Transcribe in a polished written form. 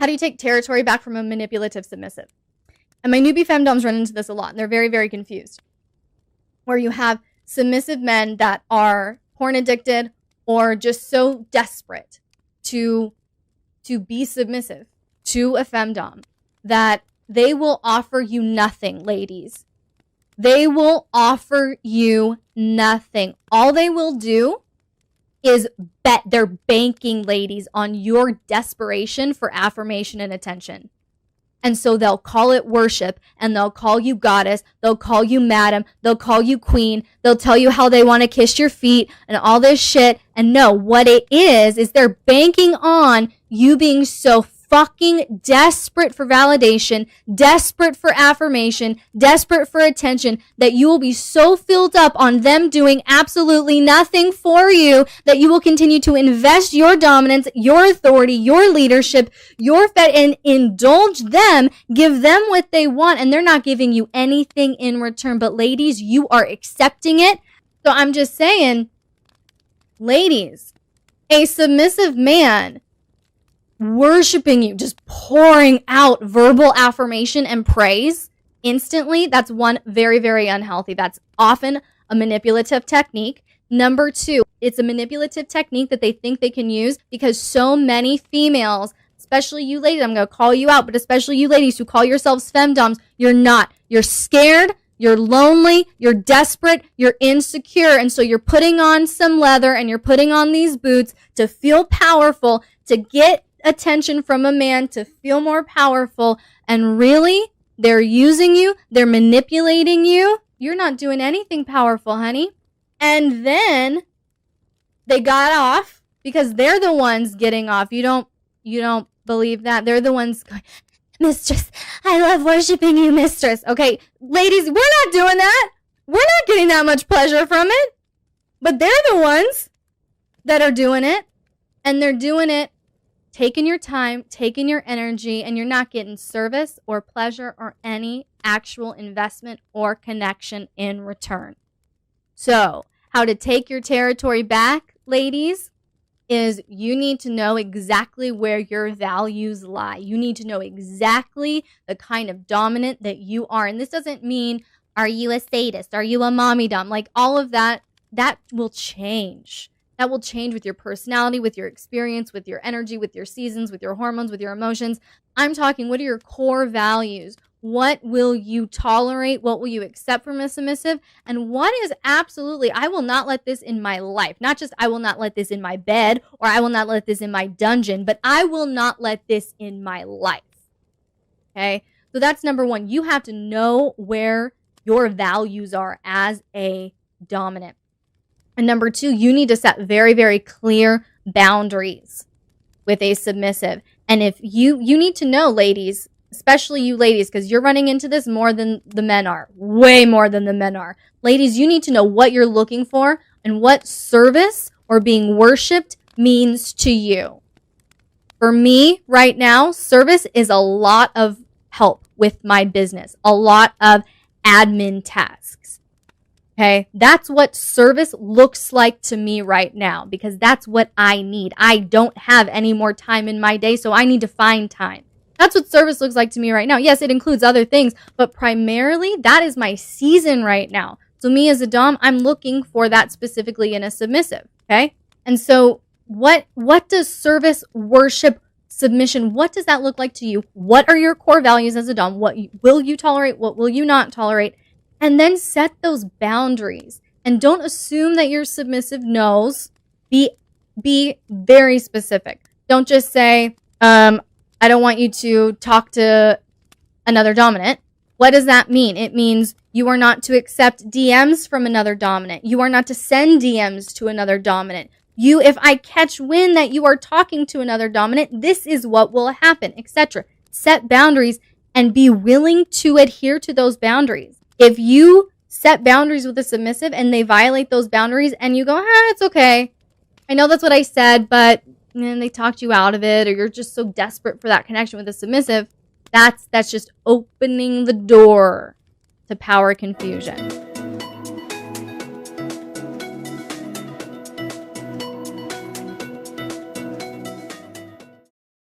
How do you take territory back from a manipulative submissive? And my newbie femdoms run into this a lot, and they're very, very confused. Where you have submissive men that are porn addicted or just so desperate to be submissive to a femdom that they will offer you nothing, ladies. They will offer you nothing. All they will do is bet. They're banking, ladies, on your desperation for affirmation and attention. And so they'll call it worship, and they'll call you goddess, they'll call you madam, they'll call you queen, they'll tell you how they want to kiss your feet and all this shit. And no, what it is they're banking on you being so fucking desperate for validation, desperate for affirmation, desperate for attention, that you will be so filled up on them doing absolutely nothing for you that you will continue to invest your dominance, your authority, your leadership, and indulge them, give them what they want, and they're not giving you anything in return. But ladies, you are accepting it. So I'm just saying, ladies, a submissive man worshiping you, just pouring out verbal affirmation and praise instantly, that's one, very, very unhealthy. That's often a manipulative technique. Number two, it's a manipulative technique that they think they can use because so many females, especially you ladies, I'm going to call you out, but especially you ladies who call yourselves femdoms, you're not. You're scared, you're lonely, you're desperate, you're insecure, and so you're putting on some leather and you're putting on these boots to feel powerful, to get attention from a man, to feel more powerful, and really, they're using you, they're manipulating you. You're not doing anything powerful, honey. And then they got off because they're the ones getting off. You don't believe that? They're the ones going, mistress, I love worshiping you, mistress. Okay, ladies, we're not doing that. We're not getting that much pleasure from it. But they're the ones that are doing it, and they're doing it taking your time, taking your energy, and you're not getting service or pleasure or any actual investment or connection in return. So, how to take your territory back, ladies, is you need to know exactly where your values lie. You need to know exactly the kind of dominant that you are. And this doesn't mean, are you a sadist? Are you a mommy dom? Like all of that, that will change. That will change with your personality, with your experience, with your energy, with your seasons, with your hormones, with your emotions. I'm talking, what are your core values? What will you tolerate? What will you accept from a submissive? And what is absolutely, I will not let this in my life. Not just I will not let this in my bed or I will not let this in my dungeon, but I will not let this in my life. Okay? So that's number one. You have to know where your values are as a dominant. And number two, you need to set very, very clear boundaries with a submissive. And if you need to know, ladies, especially you ladies, because you're running into this more than the men are, way more than the men are. Ladies, you need to know what you're looking for and what service or being worshipped means to you. For me right now, service is a lot of help with my business, a lot of admin tasks. Okay, that's what service looks like to me right now because that's what I need. I don't have any more time in my day, so I need to find time. That's what service looks like to me right now. Yes, it includes other things, but primarily that is my season right now. So me as a dom, I'm looking for that specifically in a submissive, okay? And so what does service, worship, submission, what does that look like to you? What are your core values as a dom? What will you tolerate? What will you not tolerate? And then set those boundaries. And don't assume that your submissive knows. Be very specific. Don't just say, I don't want you to talk to another dominant. What does that mean? It means you are not to accept DMs from another dominant. You are not to send DMs to another dominant. If I catch wind that you are talking to another dominant, this is what will happen, etc. Set boundaries and be willing to adhere to those boundaries. If you set boundaries with a submissive and they violate those boundaries and you go, it's okay. I know that's what I said, but then they talked you out of it, or you're just so desperate for that connection with a submissive, that's just opening the door to power confusion.